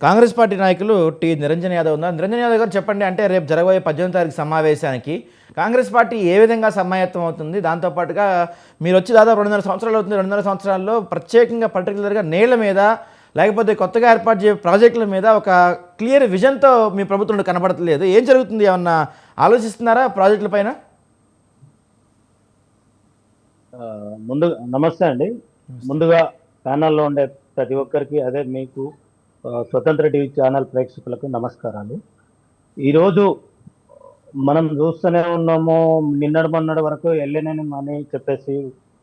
Congress party నాయకులు నిరంజన్ యాదవ్ ఉన్నారు. నిరంజన్ యాదవ్ గారు చెప్పండి, అంటే రేపు జరగబోయే 18వ తారీఖు సమావేశానికి కాంగ్రెస్ పార్టీ ఏ విధంగా సమాయత్తం అవుతుంది? దాంతోపాటుగా మీరు వచ్చి దాదాపు 2.5 సంవత్సరాలు అవుతుంది. 2.5 సంవత్సరాల్లో ప్రత్యేకంగా పర్టికులర్గా నీళ్ల మీద లేకపోతే కొత్తగా ఏర్పాటు చేసే ప్రాజెక్టుల మీద ఒక క్లియర్ విజన్తో మీ ప్రభుత్వం కనబడట్లేదు. ఏం జరుగుతుంది? ఏమన్నా ఆలోచిస్తున్నారా ప్రాజెక్టుల పైన? ముందు నమస్తే అండి. ముందుగా ప్యానల్లో ఉండే ప్రతి ఒక్కరికి, అదే మీకు స్వతంత్ర టీవీ ఛానల్ ప్రేక్షకులకు నమస్కారాలు. ఈరోజు మనం చూస్తూనే ఉన్నాము, నిన్నటి మొన్నటి వరకు వెళ్ళలేనని అని చెప్పేసి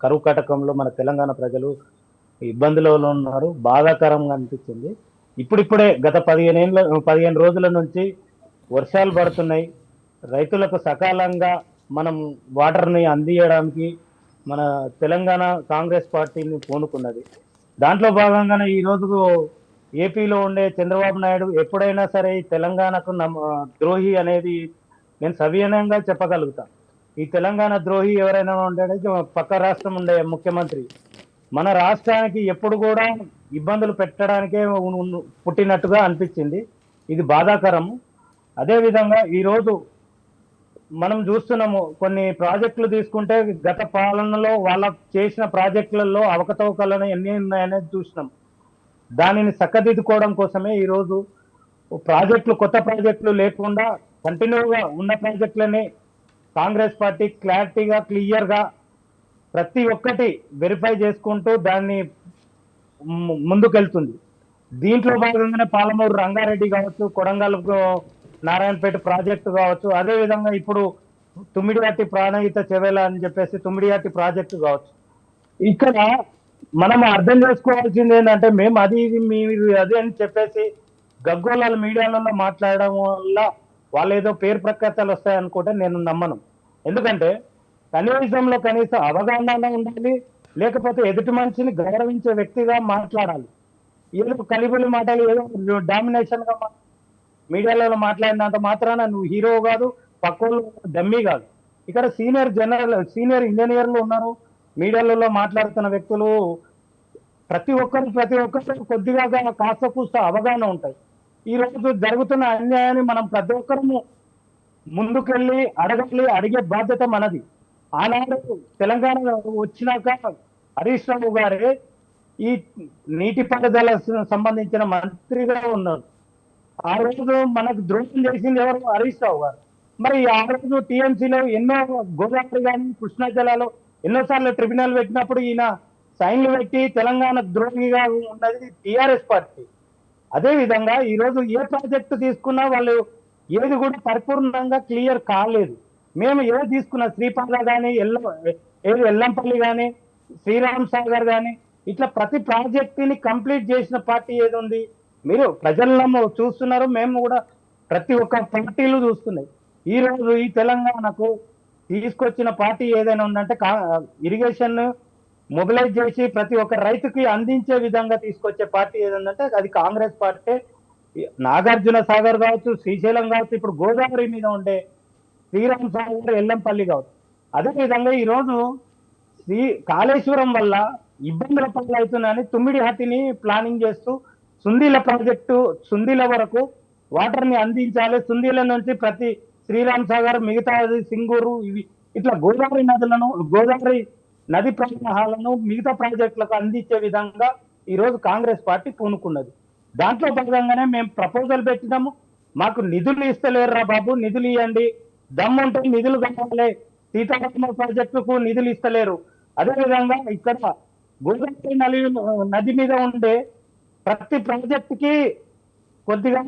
కరువు కటకంలో మన తెలంగాణ ప్రజలు ఇబ్బందులలో ఉన్నారు. బాధాకరంగా అనిపించింది. ఇప్పుడిప్పుడే గత 15 రోజుల నుంచి వర్షాలు పడుతున్నాయి. రైతులకు సకాలంగా మనం వాటర్ని అందియడానికి మన తెలంగాణ కాంగ్రెస్ పార్టీని పూనుకున్నది. దాంట్లో భాగంగానే ఈ రోజు ఏపీలో ఉండే చంద్రబాబు నాయుడు ఎప్పుడైనా సరే ఈ తెలంగాణకు ద్రోహి అనేది నేను సవినయంగా చెప్పగలుగుతా. ఈ తెలంగాణ ద్రోహి ఎవరైనా ఉండే పక్క రాష్ట్రం ఉండే ముఖ్యమంత్రి మన రాష్ట్రానికి ఎప్పుడు కూడా ఇబ్బందులు పెట్టడానికే పుట్టినట్టుగా అనిపించింది. ఇది బాధాకరము. అదేవిధంగా ఈరోజు మనం చూస్తున్నాము, కొన్ని ప్రాజెక్టులు తీసుకుంటే గత పాలనలో వాళ్ళ చేసిన ప్రాజెక్టులలో అవకతవకలను ఎన్ని ఉన్నాయనేది చూసినాం. దానిని చక్కదిద్దుకోవడం కోసమే ఈరోజు కొత్త ప్రాజెక్టులు లేకుండా కంటిన్యూగా ఉన్న ప్రాజెక్టులని కాంగ్రెస్ పార్టీ క్లారిటీగా క్లియర్గా ప్రతి ఒక్కటి వెరిఫై చేసుకుంటూ దాన్ని ముందుకెళ్తుంది. దీంట్లో భాగంగానే పాలమూరు రంగారెడ్డి కావచ్చు, కొడంగల్ నారాయణపేట ప్రాజెక్టు కావచ్చు, అదేవిధంగా ఇప్పుడు తుమ్మిడిహట్టి ప్రాణహిత చెవేల అని చెప్పేసి తుమ్మిడిహట్టి ప్రాజెక్టు కావచ్చు. ఇక్కడ మనం అర్థం చేసుకోవాల్సింది ఏంటంటే, మేము అది ఇది మీరు అది అని చెప్పేసి గగ్గోళాల మీడియాలలో మాట్లాడడం వల్ల వాళ్ళు ఏదో పేరు ప్రఖ్యాతలు వస్తాయనుకుంటే నేను నమ్మను. ఎందుకంటే కనీసం అవగాహన ఉండాలి, లేకపోతే ఎదుటి మనిషిని గౌరవించే వ్యక్తిగా మాట్లాడాలి. ఏదో కలిబులి మాటలు, ఏదో డామినేషన్ గా మీడియాలో మాట్లాడినంత మాత్రాన నువ్వు హీరో కాదు, పక్కోళ్ళు డమ్మీ కాదు. ఇక్కడ సీనియర్ ఇంజనీర్లు ఉన్నారు. మీడియాలలో మాట్లాడుతున్న వ్యక్తులు ప్రతి ఒక్కరు కొద్దిగా కాస్త కూస్త అవగాహన ఉంటాయి. ఈ రోజు జరుగుతున్న అన్యాయాన్ని మనం ప్రతి ఒక్కరము ముందుకెళ్ళి అడిగే బాధ్యత మనది. ఆనాడు తెలంగాణ వచ్చినాక హరీష్ రావు గారే ఈ నీటిపారుదల సంబంధించిన మంత్రిగా ఉన్నారు. ఆ రోజు మనకు ద్రోహం చేసింది ఎవరు? హరీష్ రావు గారు. మరి ఆ రోజు టీఎంసీలో ఎన్నో గోదావరి కానీ కృష్ణా జలాలు ఎన్నోసార్లు ట్రిబ్యునల్ పెట్టినప్పుడు ఈయన సైన్లు పెట్టి తెలంగాణ ద్రోహిగా ఉన్నది టిఆర్ఎస్ పార్టీ. అదే విధంగా ఈరోజు ఏ ప్రాజెక్టు తీసుకున్నా వాళ్ళు ఏది కూడా పరిపూర్ణంగా క్లియర్ కాలేదు. మేము ఏది తీసుకున్నా శ్రీపాద కానీ ఎల్లంపల్లి కానీ శ్రీరామ్ సాగర్ కానీ ఇట్లా ప్రతి ప్రాజెక్టుని కంప్లీట్ చేసిన పార్టీ ఏది ఉంది? మీరు ప్రజలను చూస్తున్నారు, మేము కూడా ప్రతి ఒక్క పార్టీలు చూస్తున్నాయి. ఈ రోజు ఈ తెలంగాణకు తీసుకొచ్చిన పార్టీ ఏదైనా ఉందంటే ఇరిగేషన్ మొబిలైజ్ చేసి ప్రతి ఒక్క రైతుకి అందించే విధంగా తీసుకొచ్చే పార్టీ ఏదంటే అది కాంగ్రెస్ పార్టీ. నాగార్జున సాగర్ కావచ్చు, శ్రీశైలం కావచ్చు, ఇప్పుడు గోదావరి మీద ఉండే శ్రీరామ్ సాగర్, ఎల్లంపల్లి కావచ్చు. అదేవిధంగా ఈరోజు కాళేశ్వరం వల్ల ఇబ్బందుల పాలవుతున్నాయని తుమ్మిడిహట్టిని ప్లానింగ్ చేస్తూ సుందీల వరకు వాటర్ ని అందించాలి. సుందీల నుంచి ప్రతి శ్రీరామ్ సాగర్, మిగతా సింగూరు, ఇట్లా గోదావరి నది ప్రవాహాలను మిగతా ప్రాజెక్టులకు అందించే విధంగా ఈరోజు కాంగ్రెస్ పార్టీ పూనుకున్నది. దాంట్లో భాగంగానే మేము ప్రపోజల్ పెట్టినాము. మాకు నిధులు ఇస్తలేరురా బాబు, నిధులు ఇవ్వండి, దమ్ముంటే నిధులు కావాలి. సీతారామ ప్రాజెక్టుకు నిధులు ఇస్తలేరు. అదేవిధంగా ఇక్కడ గోదావరి నది మీద ఉండే ప్రతి ప్రాజెక్టుకి కొద్దిగా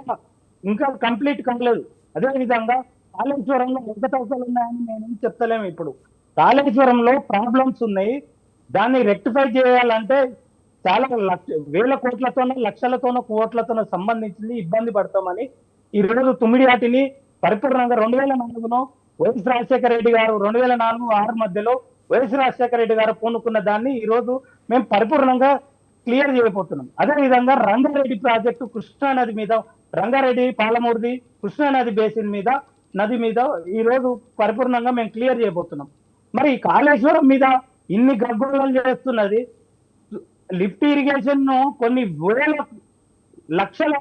ఇంకా కంప్లీట్ కాలేదు. అదేవిధంగా కాళేశ్వరంలో అవకతవకలు ఉన్నాయని నేనేం చెప్తలేము. ఇప్పుడు కాళేశ్వరంలో ప్రాబ్లమ్స్ ఉన్నాయి. దాన్ని రెక్టిఫై చేయాలంటే చాలా వేల కోట్లతోనో లక్షలతోనో కోట్లతోనో సంబంధించింది. ఇబ్బంది పడతామని ఈ రోజు తుమ్మిడిహట్టిని పరిపూర్ణంగా 2004లో వైఎస్ రాజశేఖర రెడ్డి గారు 2004-6 మధ్యలో వైఎస్ రాజశేఖర రెడ్డి గారు పూనుకున్న దాన్ని ఈ రోజు మేము పరిపూర్ణంగా క్లియర్ చేయబోతున్నాం. అదేవిధంగా రంగారెడ్డి ప్రాజెక్టు కృష్ణా నది మీద, రంగారెడ్డి పాలమూరుది కృష్ణా నది బేసిన్ మీద నది మీద ఈ రోజు పరిపూర్ణంగా మేము క్లియర్ చేయబోతున్నాం. మరి కాళేశ్వరం మీద ఇన్ని గగ్గోళాలు చేస్తున్నది లిఫ్ట్ ఇరిగేషన్ ను కొన్ని వేల లక్షల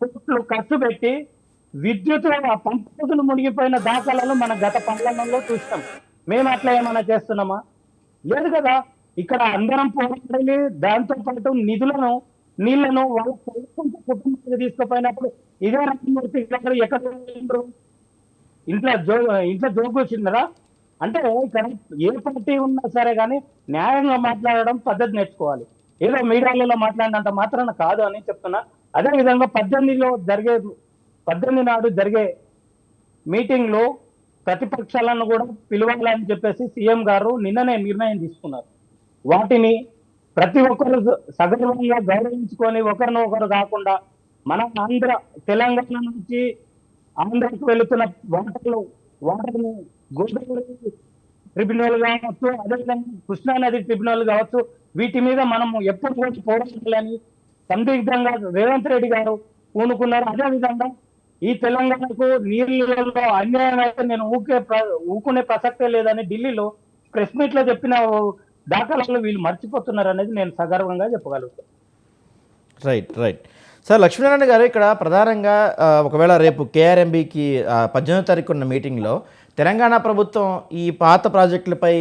కోట్లు ఖర్చు పెట్టి విద్యుత్ పంపుతులు మునిగిపోయిన దాఖలాలు మన గత పండ్లలో చూస్తాం. మేము అట్లా ఏమైనా చేస్తున్నామా? లేదు కదా. ఇక్కడ అందరం పోరాడాలి. దాంతో పాటు నిధులను నీళ్లను వాళ్ళ కుటుంబానికి తీసుకుపోయినప్పుడు ఇదే రామమూర్తి గారు ఎక్కడ ఉండ్రు? ఇంట్లో జోగు వచ్చిందరా? అంటే ఇక్కడ ఏ పార్టీ ఉన్నా సరే కానీ న్యాయంగా మాట్లాడడం పద్ధతి నేర్చుకోవాలి. ఏదో మీడియాలలో మాట్లాడినంత మాత్రాన కాదు అని చెప్తున్నా. అదే విధంగా 18 నాడు జరిగే మీటింగ్ లో ప్రతిపక్షాలను కూడా పిలవాలని చెప్పేసి సీఎం గారు నిన్ననే నిర్ణయం తీసుకున్నారు. వాటిని ప్రతి ఒక్కరు సగర్వంగా గౌరవించుకొని ఒకరినొకరు కాకుండా మన తెలంగాణ నుంచి ఆంధ్రకు వెళుతున్న వాటర్ని గోదావరి ట్రిబ్యునల్ కావచ్చు, అదేవిధంగా కృష్ణా నది ట్రిబ్యునల్ కావచ్చు, వీటి మీద మనం ఎప్పుడు కూడా పోరాడాలని సందిగ్ధంగా రేవంత్ రెడ్డి గారు పూనుకున్నారు. అదేవిధంగా ఈ తెలంగాణకు నీళ్ళలో అన్యాయం అయితే నేను ఊకునే ప్రసక్తే లేదని ఢిల్లీలో ప్రెస్ మీట్ లో చెప్పిన దాఖలాలు వీళ్ళు మర్చిపోతున్నారు అనేది నేను సగర్వంగా చెప్పగలుగుతాను. Right right sir. లక్ష్మీనారాయణ గారు, ఇక్కడ ప్రధానంగా ఒకవేళ రేపు కేఆర్ఎంబీకి 18వ తారీఖు ఉన్న మీటింగ్లో తెలంగాణ ప్రభుత్వం ఈ పాత ప్రాజెక్టులపై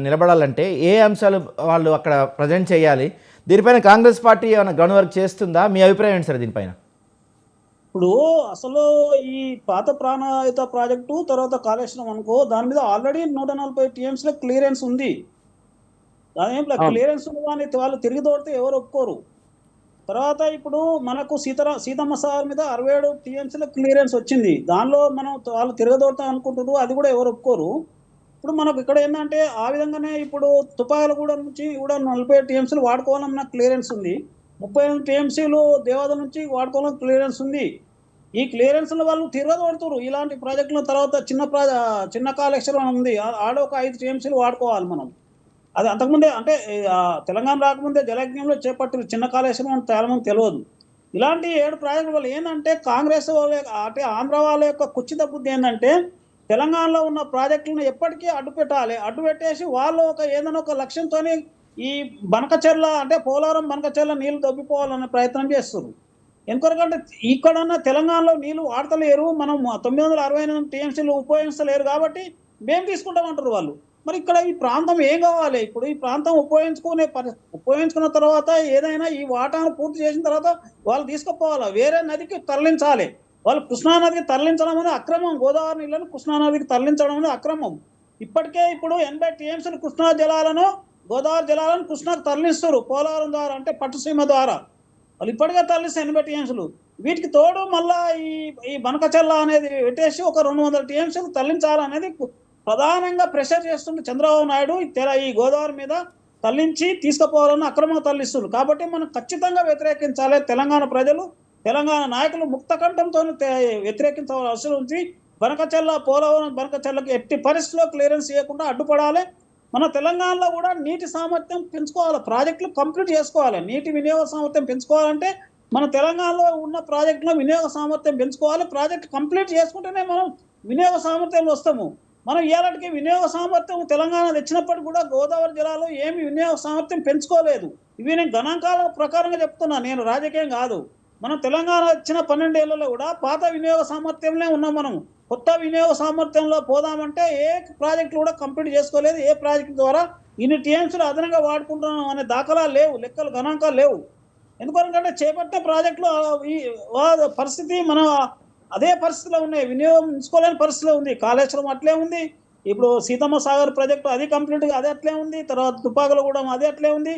నిలబడాలంటే ఏ అంశాలు వాళ్ళు అక్కడ ప్రజెంట్ చేయాలి? దీనిపైన కాంగ్రెస్ పార్టీ ఏమైనా గ్రౌండ్ వర్క్ చేస్తుందా? మీ అభిప్రాయం ఏంటి సార్ దీనిపైన? ఇప్పుడు అసలు ఈ పాత ప్రాణాయుత ప్రాజెక్టు తర్వాత కాళేశ్వరం అనుకో, దాని మీద ఆల్రెడీ 140 టీఎంసీలో క్లియరెన్స్ ఉంది. దాని క్లియరెన్స్ ఉంది కానీ వాళ్ళు తిరిగి తోడితే ఎవరు ఒప్పుకోరు. తర్వాత ఇప్పుడు మనకు సీతమ్మ సాగర్ మీద 67 టీఎంసీలో క్లియరెన్స్ వచ్చింది. దానిలో మనం వాళ్ళు తిరగదోడతాం అనుకుంటున్నారు, అది కూడా ఎవరు ఒప్పుకోరు. ఇప్పుడు మనకు ఇక్కడ ఏంటంటే ఆ విధంగానే ఇప్పుడు తుపాకులగూడ నుంచి కూడా 40 టీఎంసీలు వాడుకోవాలన్న క్లియరెన్స్ ఉంది. 38 టీఎంసీలు దేవాదాయ నుంచి వాడుకోవాలని క్లియరెన్స్ ఉంది. ఈ క్లియరెన్స్ల వాళ్ళు తిరగదోడుతున్నారు ఇలాంటి ప్రాజెక్టుల. తర్వాత చిన్న కాళేశ్వరం ఉంది, ఆడ ఒక 5 టీఎంసీలు వాడుకోవాలి మనం. అది అంతకుముందే అంటే తెలంగాణ రాకముందే జలయజ్ఞంలో చేపట్టిన చిన్న కాళేశ్వరం అని చాలా మంది తెలియదు. ఇలాంటి 7 ప్రాజెక్టుల వల్ల ఏంటంటే కాంగ్రెస్ వాళ్ళ అంటే ఆంధ్ర వాళ్ళ యొక్క కుచ్చిత బుద్ధి ఏంటంటే తెలంగాణలో ఉన్న ప్రాజెక్టులను ఎప్పటికీ అడ్డు పెట్టేసి వాళ్ళు ఏదైనా ఒక లక్ష్యంతో ఈ బనకచెర్ల అంటే పోలవరం బనకచెర్ల నీళ్లు దొబ్బిపోవాలనే ప్రయత్నం చేస్తారు. ఎందుకంటే ఇక్కడన్నా తెలంగాణలో నీళ్లు వాడతలేరు, మనం 968 టీఎంసీలు ఉపయోగించలేరు కాబట్టి మేము తీసుకుంటామంటారు వాళ్ళు. మరి ఇక్కడ ఈ ప్రాంతం ఏం కావాలి? ఇప్పుడు ఈ ప్రాంతం ఉపయోగించుకున్న తర్వాత ఏదైనా ఈ వాటాను పూర్తి చేసిన తర్వాత వాళ్ళు తీసుకుపోవాలా, వేరే నదికి తరలించాలి. వాళ్ళు కృష్ణానదికి తరలించడం అనేది అక్రమం. గోదావరి నీళ్ళను కృష్ణానదికి తరలించడం అనేది అక్రమం. ఇప్పటికే ఇప్పుడు 80 టీఎంసీలు కృష్ణా జలాలను గోదావరి జలాలను కృష్ణాకు తరలిస్తారు పోలవరం ద్వారా, అంటే పట్టుసీమ ద్వారా. వాళ్ళు ఇప్పటికే తరలిస్తారు 80 టీఎంసీలు. వీటికి తోడు మళ్ళా ఈ బనకచెర్ల అనేది పెట్టేసి ఒక 200 టీఎంసీలు తరలించాలనేది ప్రధానంగా ప్రెషర్ చేస్తుంటే చంద్రబాబు నాయుడు ఈ గోదావరి మీద తరలించి తీసుకుపోవాలని అక్రమంగా తరలిస్తున్నారు. కాబట్టి మనం ఖచ్చితంగా వ్యతిరేకించాలి. తెలంగాణ ప్రజలు, తెలంగాణ నాయకులు ముక్తకంఠంతో వ్యతిరేకించాల్సిన అవసరం ఉంది. పోలవరం బనకచెర్లకు ఎట్టి పరిస్థితుల్లో క్లియరెన్స్ చేయకుండా అడ్డుపడాలి. మన తెలంగాణలో కూడా నీటి సామర్థ్యం పెంచుకోవాలి, ప్రాజెక్టులు కంప్లీట్ చేసుకోవాలి. నీటి వినియోగ సామర్థ్యం పెంచుకోవాలంటే మన తెలంగాణలో ఉన్న ప్రాజెక్టులో వినియోగ సామర్థ్యం పెంచుకోవాలి. ప్రాజెక్ట్ కంప్లీట్ చేసుకుంటేనే మనం వినియోగ సామర్థ్యంలో వస్తాము. మనం ఇవాళకి వినియోగ సామర్థ్యం తెలంగాణ తెచ్చినప్పటికీ కూడా గోదావరి జిల్లాలో ఏమి వినియోగ సామర్థ్యం పెంచుకోలేదు. ఇవి నేను గణాంకాల ప్రకారంగా చెప్తున్నా, నేను రాజకీయం కాదు. మనం తెలంగాణ వచ్చిన 12 ఏళ్లలో కూడా పాత వినియోగ సామర్థ్యంలో ఉన్నాం. మనం కొత్త వినియోగ సామర్థ్యంలో పోదామంటే ఏ ప్రాజెక్టులు కూడా కంప్లీట్ చేసుకోలేదు. ఏ ప్రాజెక్టు ద్వారా ఇన్ని టీఎంసీలు అదనంగా వాడుకుంటున్నాం అనే దాఖలాలు లేవు, లెక్కలు గణాంకాలు లేవు. ఎందుకంటే చేపట్టిన ప్రాజెక్టులు ఈ పరిస్థితి మనం అదే పరిస్థితిలో ఉన్నాయి, వినియోగించుకోలేని పరిస్థితిలో ఉంది. కాళేశ్వరం అట్లే ఉంది, ఇప్పుడు సీతమ్మ సాగర్ ప్రాజెక్టు అది కంప్లీట్గా అదే అట్లే ఉంది, తర్వాత తుపాకులగూడెం అదే అట్లే ఉంది,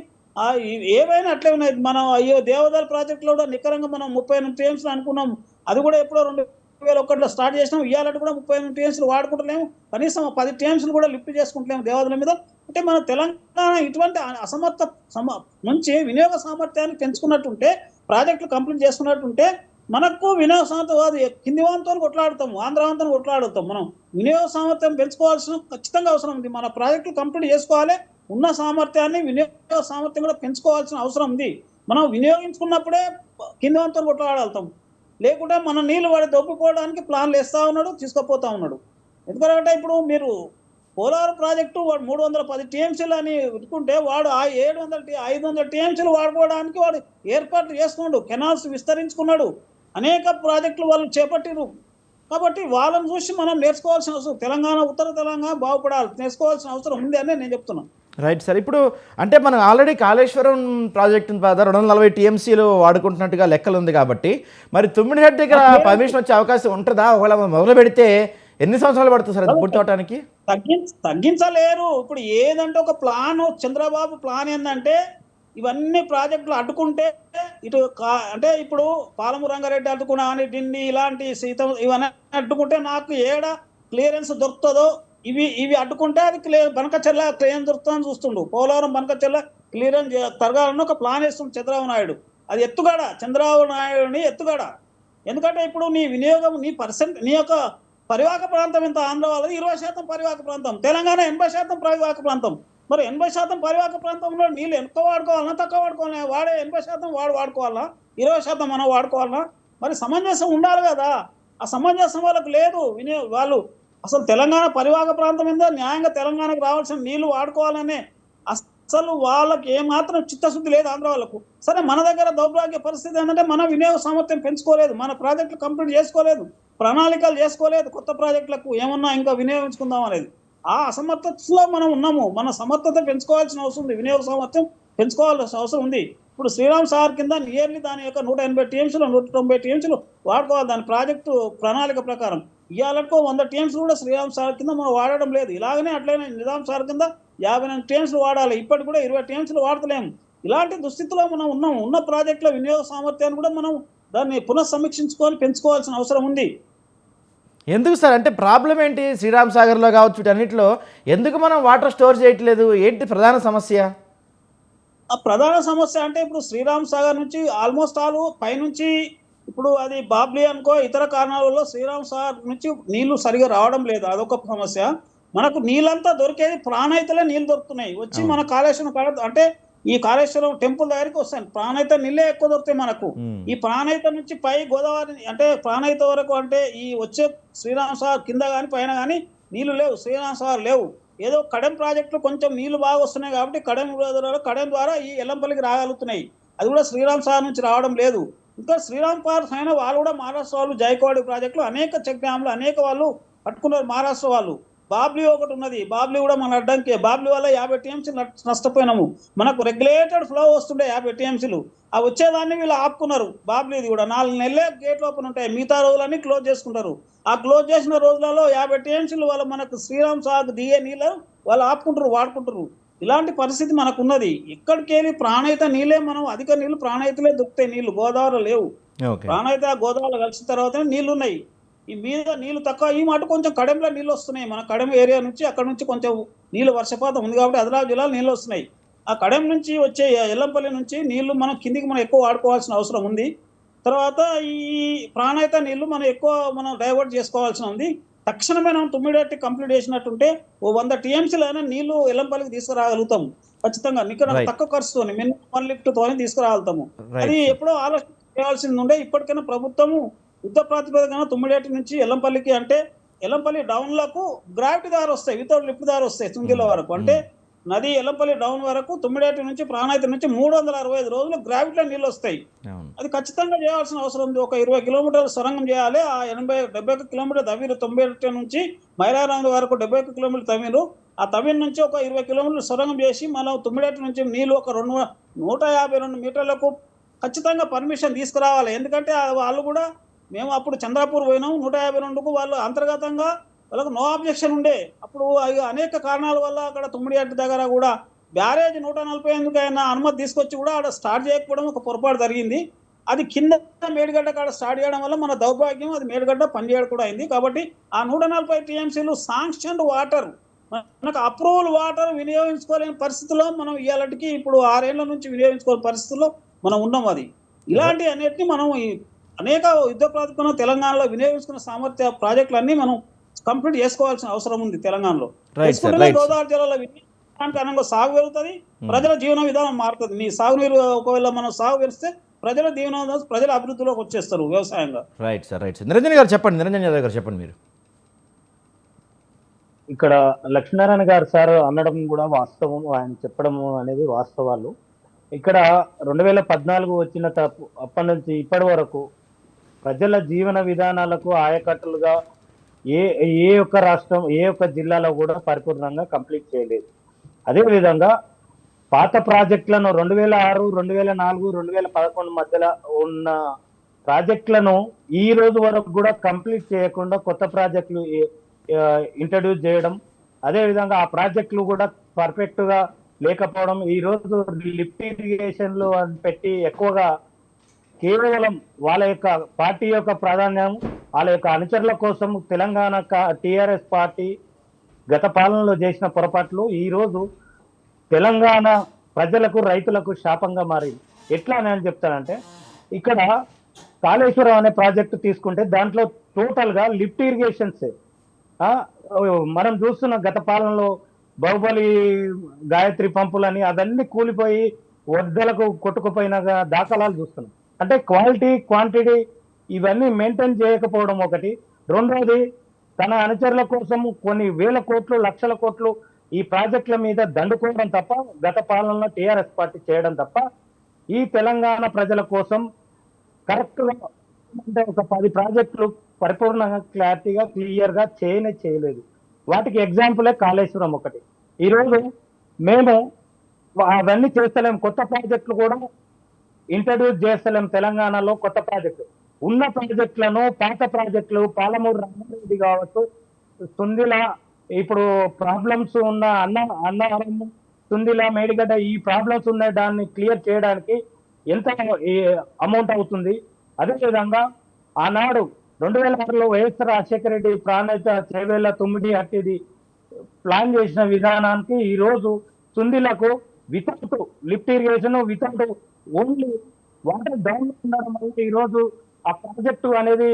ఏవైనా అట్లే ఉన్నాయి. మనం దేవదాల ప్రాజెక్టులో కూడా నికరంగా మనం 38 టీఎంసీలు అనుకున్నాం, అది కూడా ఎప్పుడో 2001లో స్టార్ట్ చేసినాం. ఇవాళ కూడా 38 టీఎంసీలు వాడుకుంటలేము, కనీసం 10 టీఎంసీలు కూడా లిఫ్ట్ చేసుకుంటలేము దేవాదుల మీద. అంటే మన తెలంగాణ ఇటువంటి అసమర్థ నుంచి వినియోగ సామర్థ్యాన్ని పెంచుకున్నట్టుంటే, ప్రాజెక్టులు కంప్లీట్ చేసుకున్నట్టుంటే మనకు వినియోగ సామర్థ్యం కింది వాంతో కొట్లాడుతాము, ఆంధ్ర వాంతో కొట్లాడుతాం. మనం వినియోగ సామర్థ్యం పెంచుకోవాల్సిన ఖచ్చితంగా అవసరం ఉంది. మన ప్రాజెక్టులు కంప్లీట్ చేసుకోవాలి, ఉన్న సామర్థ్యాన్ని వినియోగ సామర్థ్యం కూడా పెంచుకోవాల్సిన అవసరం ఉంది. మనం వినియోగించుకున్నప్పుడే కింది వాంతో కొట్లాడగలుగుతాం, లేకుంటే మన నీళ్లు వాడి దొబ్బిపోవడానికి ప్లాన్లు వేస్తూ ఉన్నాడు, తీసుకుపోతా ఉన్నాడు. ఎందుకంటే ఇప్పుడు మీరు పోలవరం ప్రాజెక్టు వాడు 310 టీఎంసీలు అని పెట్టుకుంటే వాడు ఆ 500 టీఎంసీలు వాడుకోవడానికి వాడు ఏర్పాట్లు చేసుకున్నాడు, కెనాల్స్ విస్తరించుకున్నాడు, అనేక ప్రాజెక్టులు వాళ్ళు చేపట్టిరు. కాబట్టి వాళ్ళని చూసి మనం నేర్చుకోవాల్సిన అవసరం, తెలంగాణ ఉత్తర తెలంగాణ బాగుపడాలి, నేర్చుకోవాల్సిన అవసరం ఉంది అని నేను చెప్తున్నాను. Right sir. ఇప్పుడు అంటే మనం ఆల్రెడీ కాళేశ్వరం ప్రాజెక్టు 240 టీఎంసీలు వాడుకుంటున్నట్టుగా లెక్కలు ఉంది కాబట్టి మరి తుమ్మిడిహెడ్ దగ్గర పర్మిషన్ వచ్చే అవకాశం ఉంటుందా? ఒకవేళ మొదలు పెడితే ఎన్ని సంవత్సరాలు పడుతుంది సార్ అది పూర్తవటానికి? తగ్గించలేరు. ఇప్పుడు ఏదంటే ఒక ప్లాన్, చంద్రబాబు ప్లాన్ ఏంటంటే ఇవన్నీ ప్రాజెక్టులు అడ్డుకుంటే ఇటు అంటే ఇప్పుడు పాలమూరు రంగారెడ్డి అడ్డుకున్నా అని ఢిల్లీ ఇలాంటి సీతం ఇవన్నీ అడ్డుకుంటే నాకు ఏడ క్లియరెన్స్ దొరుకుతుందో ఇవి అడ్డుకుంటే అది బనకచెర్ల క్లియరెన్స్ దొరుకుతుందని చూస్తుండు. పోలవరం బనకచెర్ల క్లియరెన్స్ తరగాలని ఒక ప్లాన్ వేస్తుంది చంద్రబాబు నాయుడు. అది ఎత్తుగడ, చంద్రబాబు నాయుడుని ఎత్తుగడ. ఎందుకంటే ఇప్పుడు నీ వినియోగం, నీ యొక్క పరివాహక ప్రాంతం ఎంత? ఆంధ్ర వాళ్ళది 20% పరివాహక ప్రాంతం, తెలంగాణ 80% పరివాహక ప్రాంతం. మరి 80% పరివాహక ప్రాంతంలో నీళ్ళు ఎక్కువ వాడుకోవాలన్నా తక్కువ వాడుకోవాలన్నా? వాడే 80% వాడు వాడుకోవాలన్నా 20% మనం వాడుకోవాలన్నా? మరి సమంజసం ఉండాలి కదా. ఆ సమంజసం వాళ్ళకు లేదు. వాళ్ళు అసలు తెలంగాణ పరివాహక ప్రాంతం మీద న్యాయంగా తెలంగాణకు రావాల్సిన నీళ్లు వాడుకోవాలనే అసలు వాళ్ళకి ఏమాత్రం చిత్తశుద్ధి లేదు ఆంధ్ర వాళ్ళకు. సరే, మన దగ్గర దౌర్భాగ్య పరిస్థితి ఏంటంటే మన వినియోగ సామర్థ్యం పెంచుకోలేదు, మన ప్రాజెక్టులు కంప్లీట్ చేసుకోలేదు, ప్రణాళికలు చేసుకోలేదు, కొత్త ప్రాజెక్టులకు ఏమన్నా ఇంకా వినియోగించుకుందాం అనేది. ఆ అసమర్థతలో మనం ఉన్నాము. మన సమర్థత పెంచుకోవాల్సిన అవసరం ఉంది, వినియోగ సామర్థ్యం పెంచుకోవాల్సిన అవసరం ఉంది. ఇప్పుడు శ్రీరామ్ సాగర్ కింద నియర్లీ దాని యొక్క 180 టీఎంసీలు 190 టీఎంసీలు వాడుకోవాలి దాని ప్రాజెక్టు ప్రణాళిక ప్రకారం. ఇవాళకో 100 టీఎంసీలు కూడా శ్రీరామ్ సాగర్ కింద మనం వాడడం లేదు. ఇలాగనే అట్లనే నిజాం సాగర్ కింద 59 టీఎంసీలు వాడాలి, ఇప్పటికి కూడా 20 టీఎంసీలు వాడతలేము. ఇలాంటి దుస్థితిలో మనం ఉన్నాము. ఉన్న ప్రాజెక్టుల వినియోగ సామర్థ్యాన్ని కూడా మనం దాన్ని పునఃసమీక్షించుకొని పెంచుకోవాల్సిన అవసరం ఉంది. ఎందుకు సార్? అంటే ప్రాబ్లం ఏంటి? శ్రీరామ్ సాగర్లో కావచ్చు, వీటన్నిటిలో ఎందుకు మనం వాటర్ స్టోర్ చేయట్లేదు? ఏంటి ప్రధాన సమస్య? ఆ ప్రధాన సమస్య అంటే ఇప్పుడు శ్రీరామ్ సాగర్ నుంచి ఆల్మోస్ట్ ఆల్ పైనుంచి ఇప్పుడు అది బాబ్లీ అనుకో ఇతర కారణాల వల్ల శ్రీరామ్ సాగర్ నుంచి నీళ్లు సరిగా రావడం లేదు, అదొక సమస్య. మనకు నీళ్ళంతా దొరికేది ప్రాణహితలే నీళ్ళు దొరుకుతున్నాయి వచ్చి మన కాళేశ్వరం అంటే ఈ కాళేశ్వరం టెంపుల్ దగ్గరికి వస్తాయి ప్రాణహిత నీళ్ళే ఎక్కువ దొరుకుతాయి మనకు. ఈ ప్రాణహిత నుంచి పై గోదావరి అంటే ప్రాణహిత వరకు అంటే ఈ వచ్చే శ్రీరామ్ సాగర్ కింద కానీ పైన కానీ నీళ్లు లేవు, శ్రీరామ్ సాగర్ లేవు. ఏదో కడెం ప్రాజెక్టులు కొంచెం నీళ్లు బాగా వస్తున్నాయి కాబట్టి కడెం ద్వారా ఈ ఎల్లంపల్లికి రాగలుగుతున్నాయి. అది కూడా శ్రీరామ్ సాగర్ నుంచి రావడం లేదు. ఇంకా శ్రీరామ్ సాగర్ అయినా వాళ్ళు కూడా మహారాష్ట్ర వాళ్ళు జైకోడి ప్రాజెక్టులు అనేక చెక్ డ్యామ్లు అనేక వాళ్ళు పట్టుకున్నారు మహారాష్ట్ర వాళ్ళు. బాబ్లీ ఒకటి ఉన్నది, బాబ్లీ కూడా మన అడ్డంకే. బాబ్లీ వల్ల 50 టీఎంసీలు నష్టపోయినాము. మనకు రెగ్యులేటెడ్ ఫ్లో వస్తుండే 50 టీఎంసీలు, ఆ వచ్చేదాన్ని వీళ్ళు ఆపుకున్నారు. బాబ్లీది కూడా 4 నెలలే గేట్లు ఓపెన్ ఉంటాయి, మిగతా రోజులన్నీ క్లోజ్ చేసుకుంటారు. ఆ క్లోజ్ చేసిన రోజులలో 50 టీఎంసీలు వాళ్ళు మనకు శ్రీరామ్ సాగర్ దిగే నీళ్ళు వాళ్ళు ఆపుకుంటారు, వాడుకుంటారు. ఇలాంటి పరిస్థితి మనకు ఉన్నది. ఎక్కడికి వెళ్ళి ప్రాణహిత నీళ్ళే మనం అధిక నీళ్లు ప్రాణహితలే దొరుకుతాయి, నీళ్లు గోదావరి లేవు. ప్రాణహిత గోదావరిలో కలిసిన తర్వాతనే నీళ్లు ఉన్నాయి. ఈ మీద నీళ్లు తక్కువ, ఈ మాట కొంచెం కడెంలో నీళ్ళు వస్తున్నాయి. మన కడెం ఏరియా నుంచి అక్కడ నుంచి కొంచెం నీళ్ళు వర్షపాతం ఉంది కాబట్టి ఆదిలాబాద్ జిల్లాలో నీళ్ళు వస్తున్నాయి. ఆ కడెం నుంచి వచ్చే ఎల్లంపల్లి నుంచి నీళ్లు మనం కిందికి మనం ఎక్కువ వాడుకోవాల్సిన అవసరం ఉంది. తర్వాత ఈ ప్రాణహిత నీళ్లు మనం డైవర్ట్ చేసుకోవాల్సిన ఉంది. తక్షణమే మనం 9 కంప్లీట్ చేసినట్టుంటే 100 టీఎంసీలైనా నీళ్లు ఎల్లంపల్లికి తీసుకురాగలుగుతాం ఖచ్చితంగా. ఇక్కడ తక్కువ ఖర్చుతో మినిమం 1 లిఫ్ట్ తోనే తీసుకురాగలుగుతాము. అది ఎప్పుడో ఆలోచన చేయాల్సింది ఉండే. ఇప్పటికైనా ప్రభుత్వము యుద్ధ ప్రాతిపదికన 9 నుంచి ఎల్లంపల్లికి అంటే ఎల్లంపల్లి డౌన్లకు గ్రావిటీ దారి వస్తాయి, వితౌట్ లిఫ్ట్ దారి వస్తాయి తుంగిల వరకు. అంటే నది ఎల్లంపల్లి డౌన్ వరకు 9 నుంచి ప్రాణహిత నుంచి 365 రోజులు గ్రావిటీలో నీళ్ళు వస్తాయి. అది ఖచ్చితంగా చేయాల్సిన అవసరం ఉంది. ఒక 20 కిలోమీటర్ల సొరంగం చేయాలి. ఆ 70 కిలోమీటర్ తవ్వీరు 90 నుంచి మైలారాంగ్ వరకు 71 కిలోమీటర్ తవ్వీరు. ఆ తవ్వీరు నుంచి ఒక 20 కిలోమీటర్లు సొరంగం చేసి మనం 9 నుంచి నీళ్ళు ఒక 152 మీటర్లకు ఖచ్చితంగా పర్మిషన్ తీసుకురావాలి. ఎందుకంటే వాళ్ళు కూడా మేము అప్పుడు చంద్రపూర్ పోయినాం 152కు వాళ్ళు అంతర్గతంగా వాళ్ళకు నో అబ్జెక్షన్ ఉండే. అప్పుడు అనేక కారణాల వల్ల అక్కడ 9 దగ్గర కూడా బ్యారేజ్ 148 అయినా అనుమతి తీసుకొచ్చి కూడా అక్కడ స్టార్ట్ చేయకపోవడం ఒక పొరపాటు జరిగింది. అది కింద మేడిగడ్డ కాడ స్టార్ట్ చేయడం వల్ల మన దౌర్భాగ్యం అది మేడిగడ్డ పనిచేయడం కూడా అయింది. కాబట్టి ఆ 140 టీఎంసీలు శాంక్షన్డ్ వాటర్ మనకు అప్రూవల్ వాటర్ వినియోగించుకోలేని పరిస్థితిలో మనం ఇవాళకి ఇప్పుడు 6 ఏళ్ల నుంచి వినియోగించుకోలేని పరిస్థితుల్లో మనం ఉన్నాం. అది ఇలాంటి అన్నిటిని మనం అనేక యుద్ధ ప్రాతిపదికన తెలంగాణలో వినియోగించుకున్న సామర్థ్య ప్రాజెక్టులన్నీ మనం కంప్లీట్ చేసుకోవాల్సిన అవసరం ఉంది తెలంగాణలో. గోదావరి జిల్లాలో వినియోగానికి సాగు పెరుగుతుంది, ప్రజల జీవన విధానం మారుతుంది. నీ సాగునీరు ఒకవేళ మనం సాగు పెరిస్తే ప్రజల జీవన ప్రజల అభివృద్ధిలోకి వచ్చేస్తారు వ్యవసాయంగా. Right sir. నిరంజన్ గారు చెప్పండి మీరు. ఇక్కడ లక్ష్మీనారాయణ గారు సార్ అనడం కూడా వాస్తవం, ఆయన చెప్పడం అనేది వాస్తవాలు. ఇక్కడ 2014 వచ్చిన అప్పటి నుంచి ఇప్పటి వరకు ప్రజల జీవన విధానాలకు ఆయకట్టులుగా ఏ ఏ ఒక్క రాష్ట్రం ఏ ఒక్క జిల్లాలో కూడా పరిపూర్ణంగా కంప్లీట్ చేయలేదు. అదేవిధంగా పాత ప్రాజెక్టులను 2006, 2004, 2011 మధ్యలో ఉన్న ప్రాజెక్టులను ఈ రోజు వరకు కూడా కంప్లీట్ చేయకుండా కొత్త ప్రాజెక్టులు ఇంట్రడ్యూస్ చేయడం, అదేవిధంగా ఆ ప్రాజెక్టులు కూడా పర్ఫెక్ట్ గా లేకపోవడం, ఈ రోజు లిఫ్ట్ ఇరిగేషన్లు అని పెట్టి ఎక్కువగా కేవలం వాళ్ళ యొక్క పార్టీ యొక్క ప్రాధాన్యం, వాళ్ళ యొక్క అనుచరుల కోసం తెలంగాణ టిఆర్ఎస్ పార్టీ గత పాలనలో చేసిన పొరపాట్లు ఈ రోజు తెలంగాణ ప్రజలకు రైతులకు శాపంగా మారింది. ఎట్లా అని చెప్తానంటే, ఇక్కడ కాళేశ్వరం అనే ప్రాజెక్టు తీసుకుంటే దాంట్లో టోటల్ గా లిఫ్ట్ ఇరిగేషన్స్ మనం చూస్తున్న గత పాలనలో బాహుబలి గాయత్రి పంపులని అవన్నీ కూలిపోయి వద్దలకు కొట్టుకుపోయిన దాఖలాలు చూస్తున్నాం. అంటే క్వాలిటీ క్వాంటిటీ ఇవన్నీ మెయింటైన్ చేయకపోవడం ఒకటి. రెండోది, తన అనుచరుల కోసం కొన్ని వేల కోట్లు లక్షల కోట్లు ఈ ప్రాజెక్టుల మీద దండుకోవడం తప్ప, గత పాలనలో టిఆర్ఎస్ పార్టీ చేయడం తప్ప ఈ తెలంగాణ ప్రజల కోసం కరెక్ట్ గా అంటే ఒక 10 ప్రాజెక్టులు పరిపూర్ణంగా క్లారిటీగా క్లియర్ గా చేయలేదు. వాటికి ఎగ్జాంపులే కాళేశ్వరం ఒకటి. ఈ రోజు మేము అవన్నీ చేస్తలేం, కొత్త ప్రాజెక్టులు కూడా ఇంట్రడ్యూస్ చేస్తలేం. తెలంగాణలో కొత్త ప్రాజెక్టులు ఉన్న ప్రాజెక్టులను, పాత ప్రాజెక్టులు పాలమూరు రంగారెడ్డి కావచ్చు, సుందిల, ఇప్పుడు ప్రాబ్లమ్స్ ఉన్న అన్నవరం, సుందిల, మేడిగడ్డ ఈ ప్రాబ్లమ్స్ ఉన్నాయి, దాన్ని క్లియర్ చేయడానికి ఎంత అమౌంట్ అవుతుంది. అదేవిధంగా ఆనాడు 2006లో వైఎస్ఆర్ రాజశేఖర రెడ్డి ప్రాణహిత చేవేళ్ల 9 అట్టిది ప్లాన్ చేసిన విధానానికి ఈ రోజు సుందిలకు without lift irrigation, without only water down ఉండడం వల్ల ఈ రోజు ఆ ప్రాజెక్టు అనేది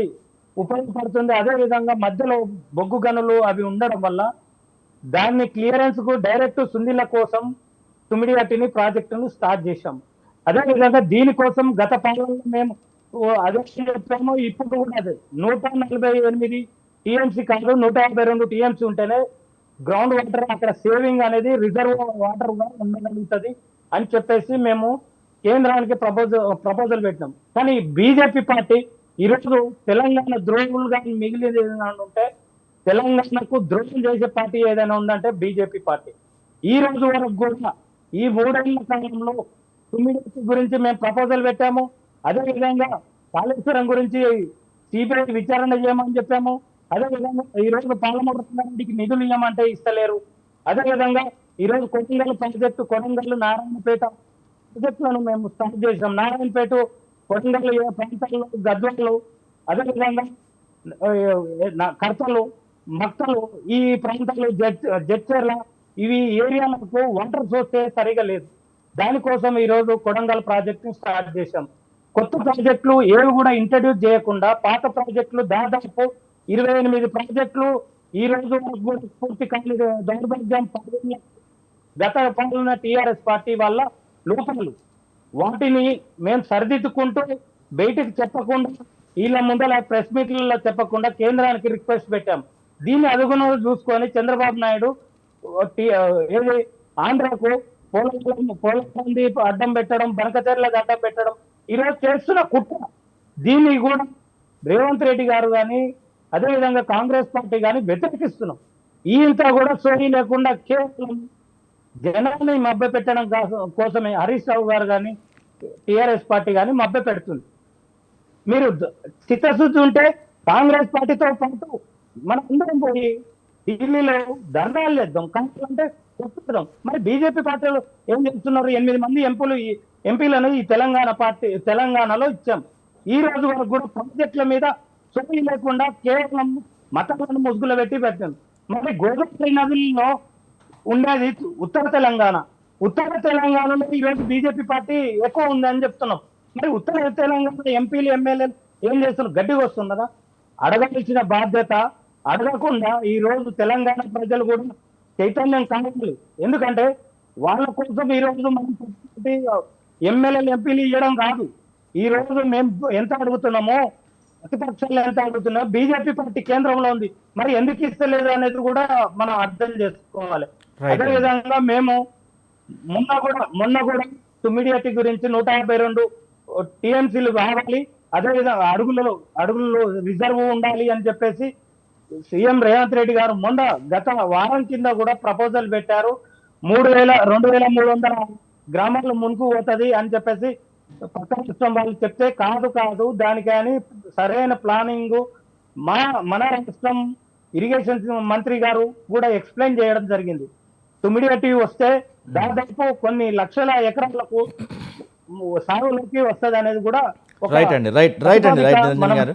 ఉపయోగపడుతుంది. అదే విధంగా మధ్యలో బొగ్గు గనులు అవి ఉండడం వల్ల దాన్ని క్లియరెన్స్ కు డైరెక్ట్ సుందిల కోసం తుమ్మిడిగట్టిని ప్రాజెక్టును స్టార్ట్ చేశాం. అదే విధంగా దీనికోసం గత పాలనలో మేము అదే చెప్పాము, ఇప్పుడు కూడా అదే 148 టీఎంసీ కాదు 152 టీఎంసీ ఉంటేనే గ్రౌండ్ వాటర్ అక్కడ సేవింగ్ అనేది రిజర్వ్ వాటర్ గా ఉండగలుగుతుంది అని చెప్పేసి మేము కేంద్రానికి ప్రపోజల్ పెట్టినాం. కానీ బీజేపీ పార్టీ ఈరోజు తెలంగాణ ద్రోహులుగా మిగిలింది ఏదైనా ఉంటే, తెలంగాణకు ద్రోహం చేసే పార్టీ ఏదైనా ఉందంటే బీజేపీ పార్టీ. ఈ రోజు వరకు కూడా ఈ 3 ఏళ్ల కాలంలో ఇమ్యూనిటీ గురించి మేము ప్రపోజల్ పెట్టాము. అదేవిధంగా కాళేశ్వరం గురించి సిబిఐ విచారణ చేయమని చెప్పాము. అదేవిధంగా ఈ రోజు పాలమూరు రంగారెడ్డికి నిధులు ఇవ్వమంటే ఇస్తలేరు. అదేవిధంగా ఈ రోజు కొడంగల్ ప్రాజెక్టు, కొడంగల్ నారాయణపేట ప్రాజెక్టులను మేము స్టార్ట్ చేసాం. నారాయణపేట, కొడంగల్ ప్రాంతాల్లో గద్వాలు, అదేవిధంగా కర్తలు, మక్తలు ఈ ప్రాంతాల్లో జడ్చర్ల ఇవి ఏరియాలకు వాటర్ సోర్స్ సరిగా లేదు. దానికోసం ఈ రోజు కొడంగల్ ప్రాజెక్ట్ ని స్టార్ట్ చేశాం. కొత్త ప్రాజెక్టులు ఏవి కూడా ఇంట్రడ్యూస్ చేయకుండా పాత ప్రాజెక్టులు దాదాపు 28 ప్రాజెక్టులు ఈ రోజు వరకు కూడా పూర్తి కాలేదు. దౌర్భాగ్యం గత పాలన టిఆర్ఎస్ పార్టీ వల్ల లోపాలు, వాటిని మేము సరిదిద్దుకుంటూ బయటకు చెప్పకుండా, వీళ్ళ ముందర ప్రెస్ మీట్లలో చెప్పకుండా కేంద్రానికి రిక్వెస్ట్ పెట్టాం. దీన్ని అనుగుణంగా చూసుకొని చంద్రబాబు నాయుడు ఏది ఆంధ్రాకు పోలవరం అడ్డం పెట్టడం, బనకచెర్లకు అడ్డం పెట్టడం ఈరోజు చేస్తున్న కుట్ర. దీన్ని కూడా రేవంత్ రెడ్డి గారు కానీ అదేవిధంగా కాంగ్రెస్ పార్టీ కానీ వ్యతిరేకిస్తున్నాం. ఈయంతా కూడా సోనీ లేకుండా కేవలం జనాన్ని మభ్య పెట్టడం కోసమే హరీష్ రావు గారు కానీ టిఆర్ఎస్ పార్టీ కానీ మభ్య పెడుతుంది. మీరు చిత్తశుద్ధి ఉంటే కాంగ్రెస్ పార్టీతో పాటు మనం అందరం పోయి ఢిల్లీలో ధర్నాలు చేద్దాం, కావాలంటే చెప్తున్నాం. మరి బీజేపీ పార్టీలు ఏం చేస్తున్నారు? 8 మంది ఎంపీలను ఈ తెలంగాణలో ఇచ్చాం. ఈ రోజు వరకు కూడా ప్రాజెక్టుల మీద సోయి లేకుండా కేవలం మతాలను ముసుగులో పెట్టాం. మరి గోదావరి నదుల్లో ఉండేది ఉత్తర తెలంగాణలో ఈరోజు బీజేపీ పార్టీ ఎక్కువ ఉందని చెప్తున్నాం. మరి ఉత్తర తెలంగాణ ఎంపీలు ఎమ్మెల్యేలు ఏం చేస్తున్నారు? గడ్డికి వస్తున్నారా? అడగాల్సిన బాధ్యత అడగకుండా ఈ రోజు తెలంగాణ ప్రజలు కూడా చైతన్యం కావాలి. ఎందుకంటే వాళ్ళ కోసం ఈ రోజు మనం ఎమ్మెల్యేలు ఎంపీలు ఇవ్వడం కాదు. ఈ రోజు మేము ఎంత అడుగుతున్నామో, ప్రతిపక్షాలు ఎంత అడుగుతున్నామో, బీజేపీ పార్టీ కేంద్రంలో ఉంది, మరి ఎందుకు ఇస్తలేదు అనేది కూడా మనం అర్థం చేసుకోవాలి. అదేవిధంగా మేము మొన్న కూడా తుమ్మిడియట్టి గురించి 152 టీఎంసీలు కావాలి, అదేవిధంగా అడుగుల్లో రిజర్వ్ ఉండాలి అని చెప్పేసి సీఎం రేవంత్ రెడ్డి గారు గత వారం కింద కూడా ప్రపోజల్ పెట్టారు. 2300 గ్రామాల మునుపు పోతుంది అని చెప్పేసి పక్క రాష్ట్రం వాళ్ళు చెప్తే కాదు దానికని సరైన ప్లానింగ్ మన రాష్ట్రం ఇరిగేషన్ మంత్రి గారు కూడా ఎక్స్ప్లెయిన్ చేయడం జరిగింది. తుమ్మిడిగట్టి వస్తే దాదాపు కొన్ని లక్షల ఎకరాలకు సాగులోకి వస్తుంది అనేది కూడా రైట్ అండి రైట్ నిరంజన్ గారు